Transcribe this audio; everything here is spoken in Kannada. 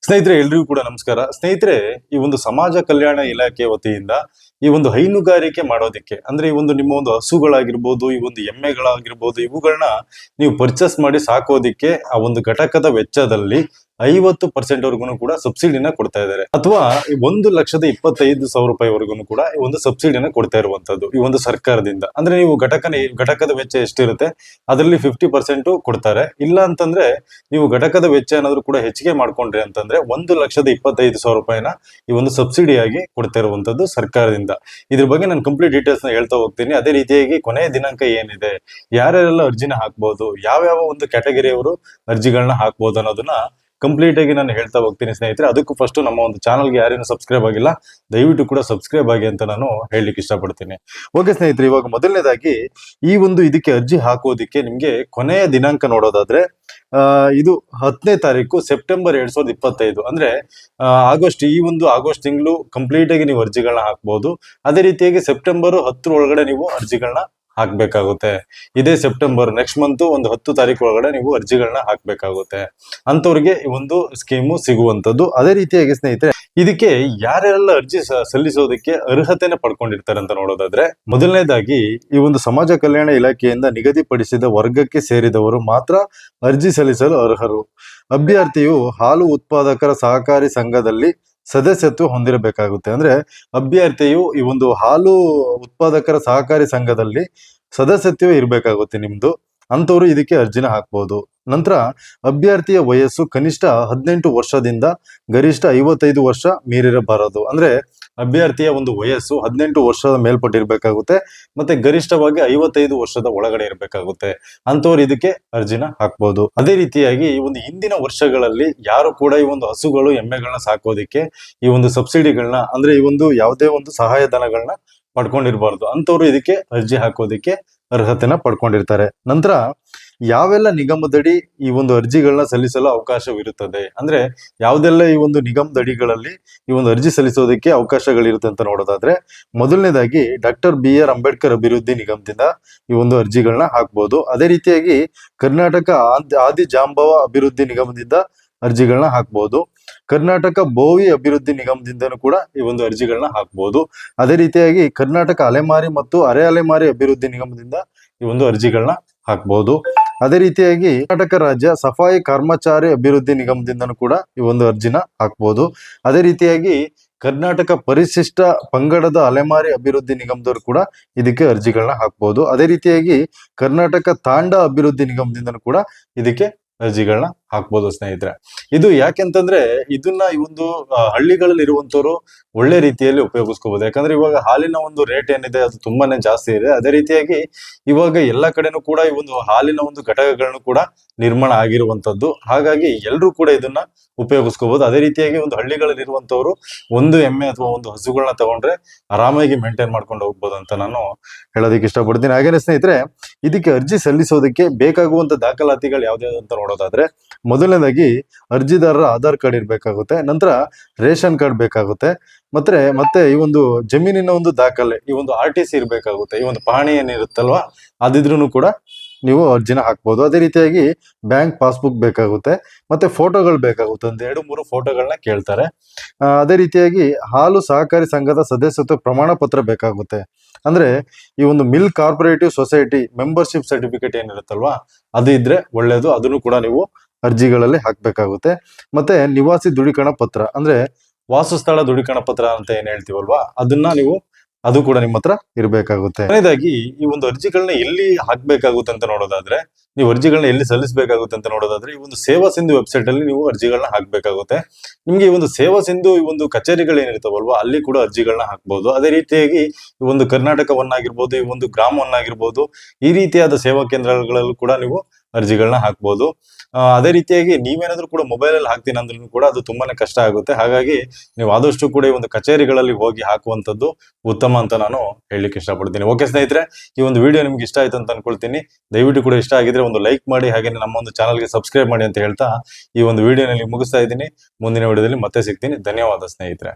ಸ್ನೇಹಿತರೆ ಎಲ್ರಿಗೂ ಕೂಡ ನಮಸ್ಕಾರ. ಸ್ನೇಹಿತರೆ, ಈ ಒಂದು ಸಮಾಜ ಕಲ್ಯಾಣ ಇಲಾಖೆ ವತಿಯಿಂದ ಈ ಒಂದು ಹೈನುಗಾರಿಕೆ ಮಾಡೋದಿಕ್ಕೆ ಅಂದ್ರೆ ಈ ಒಂದು ನಿಮ್ಮ ಒಂದು ಹಸುಗಳಾಗಿರ್ಬೋದು, ಈ ಒಂದು ಎಮ್ಮೆಗಳಾಗಿರ್ಬೋದು, ಇವುಗಳನ್ನ ನೀವು ಪರ್ಚೇಸ್ ಮಾಡಿ ಸಾಕೋದಿಕ್ಕೆ ಆ ಒಂದು ಘಟಕದ ವೆಚ್ಚದಲ್ಲಿ 50% ವರ್ಗು ಕೂಡ ಸಬ್ಸಿಡಿನ ಕೊಡ್ತಾ ಇದ್ದಾರೆ. ಅಥವಾ 1,25,000 ಕೂಡ ಈ ಒಂದು ಸಬ್ಸಿಡಿನ ಕೊಡ್ತಾ ಇರುವಂತದ್ದು ಈ ಒಂದು ಸರ್ಕಾರದಿಂದ. ಅಂದ್ರೆ ನೀವು ಘಟಕದ ವೆಚ್ಚ ಎಷ್ಟಿರುತ್ತೆ ಅದರಲ್ಲಿ 50% ಕೊಡ್ತಾರೆ. ಇಲ್ಲ ಅಂತಂದ್ರೆ ನೀವು ಘಟಕದ ವೆಚ್ಚ ಏನಾದ್ರು ಕೂಡ ಹೆಚ್ಚಿಗೆ ಮಾಡ್ಕೊಂಡ್ರಿ ಅಂತಂದ್ರೆ 1,25,000 ಈ ಒಂದು ಸಬ್ಸಿಡಿ ಆಗಿ ಕೊಡ್ತಾ ಇರುವಂತದ್ದು ಸರ್ಕಾರದಿಂದ. ಇದ್ರ ಬಗ್ಗೆ ನಾನು ಕಂಪ್ಲೀಟ್ ಡೀಟೇಲ್ಸ್ ನ ಹೇಳ್ತಾ ಹೋಗ್ತೀನಿ. ಅದೇ ರೀತಿಯಾಗಿ ಕೊನೆಯ ದಿನಾಂಕ ಏನಿದೆ, ಯಾರ್ಯಾರೆಲ್ಲ ಅರ್ಜಿನ ಹಾಕ್ಬಹುದು, ಯಾವ್ಯಾವ ಒಂದು ಕ್ಯಾಟಗರಿಯವರು ಅರ್ಜಿಗಳನ್ನ ಹಾಕ್ಬಹುದು ಅನ್ನೋದನ್ನ ಕಂಪ್ಲೀಟ್ ಆಗಿ ನಾನು ಹೇಳ್ತಾ ಹೋಗ್ತೀನಿ ಸ್ನೇಹಿತರೆ. ಅದಕ್ಕೂ ಫಸ್ಟ್ ನಮ್ಮ ಒಂದು ಚಾನಲ್ಗೆ ಯಾರೇನು ಸಬ್ಸ್ಕ್ರೈಬ್ ಆಗಿಲ್ಲ ದಯವಿಟ್ಟು ಕೂಡ ಸಬ್ಸ್ಕ್ರೈಬ್ ಆಗಿ ಅಂತ ನಾನು ಹೇಳಲಿಕ್ಕೆ ಇಷ್ಟಪಡ್ತೀನಿ. ಓಕೆ ಸ್ನೇಹಿತರೆ, ಇವಾಗ ಮೊದಲನೇದಾಗಿ ಈ ಒಂದು ಇದಕ್ಕೆ ಅರ್ಜಿ ಹಾಕೋದಿಕ್ಕೆ ನಿಮ್ಗೆ ಕೊನೆಯ ದಿನಾಂಕ ನೋಡೋದಾದ್ರೆ ಇದು 10ನೇ ತಾರೀಕು ಸೆಪ್ಟೆಂಬರ್ 2025 ಅಂದ್ರೆ ಆಗಸ್ಟ್, ಈ ಒಂದು ಆಗಸ್ಟ್ ತಿಂಗಳು ಕಂಪ್ಲೀಟ್ ಆಗಿ ನೀವು ಅರ್ಜಿಗಳನ್ನ ಹಾಕ್ಬಹುದು. ಅದೇ ರೀತಿಯಾಗಿ ಸೆಪ್ಟೆಂಬರ್ 10 ಒಳಗಡೆ ನೀವು ಅರ್ಜಿಗಳನ್ನ ಹಾಕ್ಬೇಕಾಗುತ್ತೆ. ಇದೇ ಸೆಪ್ಟೆಂಬರ್ ನೆಕ್ಸ್ಟ್ ಮಂತ್ ಒಂದು 10 ತಾರೀಕು ಒಳಗಡೆ ನೀವು ಅರ್ಜಿಗಳನ್ನ ಹಾಕ್ಬೇಕಾಗುತ್ತೆ. ಅಂತವ್ರಿಗೆ ಈ ಒಂದು ಸ್ಕೀಮು ಸಿಗುವಂತದ್ದು. ಅದೇ ರೀತಿಯಾಗಿ ಸ್ನೇಹಿತರೆ, ಇದಕ್ಕೆ ಯಾರ್ಯಾರೆಲ್ಲ ಅರ್ಜಿ ಸಲ್ಲಿಸೋದಕ್ಕೆ ಅರ್ಹತೆನ ಪಡ್ಕೊಂಡಿರ್ತಾರೆ ಅಂತ ನೋಡೋದಾದ್ರೆ, ಮೊದಲನೇದಾಗಿ ಈ ಒಂದು ಸಮಾಜ ಕಲ್ಯಾಣ ಇಲಾಖೆಯಿಂದ ನಿಗದಿಪಡಿಸಿದ ವರ್ಗಕ್ಕೆ ಸೇರಿದವರು ಮಾತ್ರ ಅರ್ಜಿ ಸಲ್ಲಿಸಲು ಅರ್ಹರು. ಅಭ್ಯರ್ಥಿಯು ಹಾಲು ಉತ್ಪಾದಕರ ಸಹಕಾರಿ ಸಂಘದಲ್ಲಿ ಸದಸ್ಯತ್ವ ಹೊಂದಿರಬೇಕಾಗುತ್ತೆ. ಅಂದ್ರೆ ಅಭ್ಯರ್ಥಿಯು ಈ ಒಂದು ಹಾಲು ಉತ್ಪಾದಕರ ಸಹಕಾರಿ ಸಂಘದಲ್ಲಿ ಸದಸ್ಯತ್ವ ಇರಬೇಕಾಗುತ್ತೆ ನಿಮ್ದು. ಅಂತವ್ರು ಇದಕ್ಕೆ ಅರ್ಜಿನ ಹಾಕ್ಬಹುದು. ನಂತರ ಅಭ್ಯರ್ಥಿಯ ವಯಸ್ಸು ಕನಿಷ್ಠ 18 ವರ್ಷದಿಂದ ಗರಿಷ್ಠ 55 ವರ್ಷ ಮೀರಿರಬಾರದು. ಅಂದ್ರೆ ಅಭ್ಯರ್ಥಿಯ ಒಂದು ವಯಸ್ಸು 18 ವರ್ಷದ ಮೇಲ್ಪಟ್ಟಿರ್ಬೇಕಾಗುತ್ತೆ, ಮತ್ತೆ ಗರಿಷ್ಠವಾಗಿ 55 ವರ್ಷದ ಒಳಗಡೆ ಇರಬೇಕಾಗುತ್ತೆ. ಅಂತವ್ರು ಇದಕ್ಕೆ ಅರ್ಜಿನ ಹಾಕ್ಬಹುದು. ಅದೇ ರೀತಿಯಾಗಿ ಈ ಒಂದು ಹಿಂದಿನ ವರ್ಷಗಳಲ್ಲಿ ಯಾರು ಕೂಡ ಈ ಒಂದು ಹಸುಗಳು ಎಮ್ಮೆಗಳನ್ನ ಸಾಕೋದಿಕ್ಕೆ ಈ ಒಂದು ಸಬ್ಸಿಡಿಗಳನ್ನ ಅಂದ್ರೆ ಈ ಒಂದು ಯಾವುದೇ ಒಂದು ಸಹಾಯಧನಗಳನ್ನ ಪಡ್ಕೊಂಡಿರ್ಬಾರ್ದು. ಅಂತವ್ರು ಇದಕ್ಕೆ ಅರ್ಜಿ ಹಾಕೋದಿಕ್ಕೆ ಅರ್ಹತೆನ ಪಡ್ಕೊಂಡಿರ್ತಾರೆ. ನಂತರ ಯಾವೆಲ್ಲ ನಿಗಮದಡಿ ಈ ಒಂದು ಅರ್ಜಿಗಳನ್ನ ಸಲ್ಲಿಸಲು ಅವಕಾಶವಿರುತ್ತದೆ, ಅಂದ್ರೆ ಯಾವ್ದೆಲ್ಲ ಈ ಒಂದು ನಿಗಮದಡಿಗಳಲ್ಲಿ ಈ ಒಂದು ಅರ್ಜಿ ಸಲ್ಲಿಸೋದಕ್ಕೆ ಅವಕಾಶಗಳಿರುತ್ತೆ ಅಂತ ನೋಡೋದಾದ್ರೆ, ಮೊದಲನೇದಾಗಿ ಡಾಕ್ಟರ್ BR ಅಂಬೇಡ್ಕರ್ ಅಭಿವೃದ್ಧಿ ನಿಗಮದಿಂದ ಈ ಒಂದು ಅರ್ಜಿಗಳನ್ನ ಹಾಕ್ಬಹುದು. ಅದೇ ರೀತಿಯಾಗಿ ಕರ್ನಾಟಕ ಆದಿ ಜಾಂಬವ ಅಭಿವೃದ್ಧಿ ನಿಗಮದಿಂದ ಅರ್ಜಿಗಳನ್ನ ಹಾಕ್ಬಹುದು. ಕರ್ನಾಟಕ ಬೋವಿ ಅಭಿವೃದ್ಧಿ ನಿಗಮದಿಂದನೂ ಕೂಡ ಈ ಒಂದು ಅರ್ಜಿಗಳನ್ನ ಹಾಕ್ಬಹುದು. ಅದೇ ರೀತಿಯಾಗಿ ಕರ್ನಾಟಕ ಅಲೆಮಾರಿ ಮತ್ತು ಅರೆ ಅಲೆಮಾರಿ ಅಭಿವೃದ್ಧಿ ನಿಗಮದಿಂದ ಈ ಒಂದು ಅರ್ಜಿಗಳನ್ನ ಹಾಕ್ಬಹುದು. ಅದೇ ರೀತಿಯಾಗಿ ಕರ್ನಾಟಕ ರಾಜ್ಯ ಸಫಾಯಿ ಕರ್ಮಚಾರಿ ಅಭಿವೃದ್ಧಿ ನಿಗಮದಿಂದನೂ ಕೂಡ ಈ ಒಂದು ಅರ್ಜಿನ ಹಾಕ್ಬಹುದು. ಅದೇ ರೀತಿಯಾಗಿ ಕರ್ನಾಟಕ ಪರಿಶಿಷ್ಟ ಪಂಗಡದ ಅಲೆಮಾರಿ ಅಭಿವೃದ್ಧಿ ನಿಗಮದವರು ಕೂಡ ಇದಕ್ಕೆ ಅರ್ಜಿಗಳನ್ನ ಹಾಕ್ಬಹುದು. ಅದೇ ರೀತಿಯಾಗಿ ಕರ್ನಾಟಕ ತಾಂಡ ಅಭಿವೃದ್ಧಿ ನಿಗಮದಿಂದನೂ ಕೂಡ ಇದಕ್ಕೆ ಅರ್ಜಿಗಳನ್ನ ಹಾಕ್ಬೋದು ಸ್ನೇಹಿತರೆ. ಇದು ಯಾಕೆಂತಂದ್ರೆ ಇದನ್ನ ಈ ಒಂದು ಹಳ್ಳಿಗಳಲ್ಲಿ ಇರುವಂತವ್ರು ಒಳ್ಳೆ ರೀತಿಯಲ್ಲಿ ಉಪಯೋಗಿಸ್ಕೋಬಹುದು. ಯಾಕಂದ್ರೆ ಇವಾಗ ಹಾಲಿನ ಒಂದು ರೇಟ್ ಏನಿದೆ ಅದು ತುಂಬಾನೇ ಜಾಸ್ತಿ ಇದೆ. ಅದೇ ರೀತಿಯಾಗಿ ಇವಾಗ ಎಲ್ಲಾ ಕಡೆನೂ ಕೂಡ ಈ ಒಂದು ಹಾಲಿನ ಒಂದು ಘಟಕಗಳನ್ನು ಕೂಡ ನಿರ್ಮಾಣ ಆಗಿರುವಂತದ್ದು. ಹಾಗಾಗಿ ಎಲ್ರೂ ಕೂಡ ಇದನ್ನ ಉಪಯೋಗಿಸ್ಕೋಬಹುದು. ಅದೇ ರೀತಿಯಾಗಿ ಒಂದು ಹಳ್ಳಿಗಳಲ್ಲಿ ಇರುವಂತವ್ರು ಒಂದು ಎಮ್ಮೆ ಅಥವಾ ಒಂದು ಹಸುಗಳನ್ನ ತಗೊಂಡ್ರೆ ಆರಾಮಾಗಿ ಮೇಂಟೈನ್ ಮಾಡ್ಕೊಂಡು ಹೋಗ್ಬೋದು ಅಂತ ನಾನು ಹೇಳೋದಕ್ಕೆ ಇಷ್ಟಪಡ್ತೀನಿ. ಹಾಗೇನೆ ಸ್ನೇಹಿತರೆ, ಇದಕ್ಕೆ ಅರ್ಜಿ ಸಲ್ಲಿಸೋದಕ್ಕೆ ಬೇಕಾಗುವಂತ ದಾಖಲಾತಿಗಳು ಯಾವ್ದಾವ್ದು ಅಂತ ನೋಡೋದಾದ್ರೆ, ಮೊದಲನೇದಾಗಿ ಅರ್ಜಿದಾರರ ಆಧಾರ್ ಕಾರ್ಡ್ ಇರ್ಬೇಕಾಗುತ್ತೆ. ನಂತರ ರೇಷನ್ ಕಾರ್ಡ್ ಬೇಕಾಗುತ್ತೆ. ಮತ್ತೆ ಈ ಒಂದು ಜಮೀನಿನ ಒಂದು ದಾಖಲೆ, ಈ ಒಂದು RTC ಇರ್ಬೇಕಾಗುತ್ತೆ. ಈ ಒಂದು ಪಹಣಿ ಏನಿರುತ್ತಲ್ವಾ ಅದಿದ್ರೂ ಕೂಡ ನೀವು ಅರ್ಜಿನ ಹಾಕ್ಬಹುದು. ಅದೇ ರೀತಿಯಾಗಿ ಬ್ಯಾಂಕ್ ಪಾಸ್ಬುಕ್ ಬೇಕಾಗುತ್ತೆ. ಮತ್ತೆ ಫೋಟೋಗಳು ಬೇಕಾಗುತ್ತೆ, ಒಂದು 2-3 ಫೋಟೋಗಳನ್ನ ಕೇಳ್ತಾರೆ. ಅದೇ ರೀತಿಯಾಗಿ ಹಾಲು ಸಹಕಾರಿ ಸಂಘದ ಸದಸ್ಯತ್ವ ಪ್ರಮಾಣ ಪತ್ರ ಬೇಕಾಗುತ್ತೆ. ಅಂದ್ರೆ ಈ ಒಂದು ಮಿಲ್ಕ್ ಕಾರ್ಪೊರೇಟಿವ್ ಸೊಸೈಟಿ ಮೆಂಬರ್ಶಿಪ್ ಸರ್ಟಿಫಿಕೇಟ್ ಏನಿರುತ್ತಲ್ವಾ ಅದು ಇದ್ರೆ ಒಳ್ಳೇದು. ಅದನ್ನು ಕೂಡ ನೀವು ಅರ್ಜಿಗಳಲ್ಲಿ ಹಾಕ್ಬೇಕಾಗುತ್ತೆ. ಮತ್ತೆ ನಿವಾಸಿ ದೃಢೀಕರಣ ಪತ್ರ ಅಂದ್ರೆ ವಾಸಸ್ಥಳ ದೃಢೀಕರಣ ಪತ್ರ ಅಂತ ಏನ್ ಹೇಳ್ತೀವಲ್ವಾ ಅದು ಕೂಡ ನಿಮ್ಮ ಹತ್ರ ಇರಬೇಕಾಗುತ್ತೆ. ಕೊನೆಯದಾಗಿ ಈ ಒಂದು ಅರ್ಜಿಗಳನ್ನ ಎಲ್ಲಿ ಹಾಕ್ಬೇಕಾಗುತ್ತೆ ಅಂತ ನೋಡೋದಾದ್ರೆ, ನೀವು ಅರ್ಜಿಗಳನ್ನ ಎಲ್ಲಿ ಸಲ್ಲಿಸಬೇಕಾಗುತ್ತೆ ಅಂತ ನೋಡೋದಾದ್ರೆ, ಈ ಒಂದು ಸೇವಾ ಸಿಂಧು ವೆಬ್ಸೈಟ್ ಅಲ್ಲಿ ನೀವು ಅರ್ಜಿಗಳನ್ನ ಹಾಕ್ಬೇಕಾಗುತ್ತೆ. ನಿಮ್ಗೆ ಈ ಒಂದು ಸೇವಾ ಸಿಂಧು ಈ ಒಂದು ಕಚೇರಿಗಳು ಏನಿರ್ತಾವಲ್ವಾ ಅಲ್ಲಿ ಕೂಡ ಅರ್ಜಿಗಳನ್ನ ಹಾಕ್ಬಹುದು. ಅದೇ ರೀತಿಯಾಗಿ ಈ ಒಂದು ಕರ್ನಾಟಕವನ್ನಾಗಿರ್ಬೋದು, ಈ ಒಂದು ಗ್ರಾಮವನ್ನಾಗಿರ್ಬೋದು, ಈ ರೀತಿಯಾದ ಸೇವಾ ಕೇಂದ್ರಗಳಲ್ಲೂ ಕೂಡ ನೀವು ಅರ್ಜಿಗಳನ್ನ ಹಾಕ್ಬಹುದು. ಅದೇ ರೀತಿಯಾಗಿ ನೀವೇನಾದ್ರೂ ಕೂಡ ಮೊಬೈಲ್ ಅಲ್ಲಿ ಹಾಕ್ತೀನಿ ಅಂದ್ರೂ ಕೂಡ ಅದು ತುಂಬಾನೇ ಕಷ್ಟ ಆಗುತ್ತೆ. ಹಾಗಾಗಿ ನೀವು ಆದಷ್ಟು ಕೂಡ ಈ ಒಂದು ಕಚೇರಿಗಳಲ್ಲಿ ಹೋಗಿ ಹಾಕುವಂತದ್ದು ಉತ್ತಮ ಅಂತ ನಾನು ಹೇಳಲಿಕ್ಕೆ ಇಷ್ಟಪಡ್ತೀನಿ. ಓಕೆ ಸ್ನೇಹಿತರೆ, ಈ ಒಂದು ವಿಡಿಯೋ ನಿಮ್ಗೆ ಇಷ್ಟ ಆಯ್ತು ಅಂತ ಅನ್ಕೊಳ್ತೀನಿ. ದಯವಿಟ್ಟು ಕೂಡ ಇಷ್ಟ ಆಗಿದ್ರೆ ಒಂದು ಲೈಕ್ ಮಾಡಿ, ಹಾಗೆ ನಮ್ಮ ಒಂದು ಚಾನಲ್ಗೆ ಸಬ್ಸ್ಕ್ರೈಬ್ ಮಾಡಿ ಅಂತ ಹೇಳ್ತಾ ಈ ಒಂದು ವಿಡಿಯೋನಲ್ಲಿ ಮುಗಿಸ್ತಾ ಇದ್ದೀನಿ. ಮುಂದಿನ ವಿಡಿಯೋದಲ್ಲಿ ಮತ್ತೆ ಸಿಗ್ತೀನಿ. ಧನ್ಯವಾದ ಸ್ನೇಹಿತರೆ.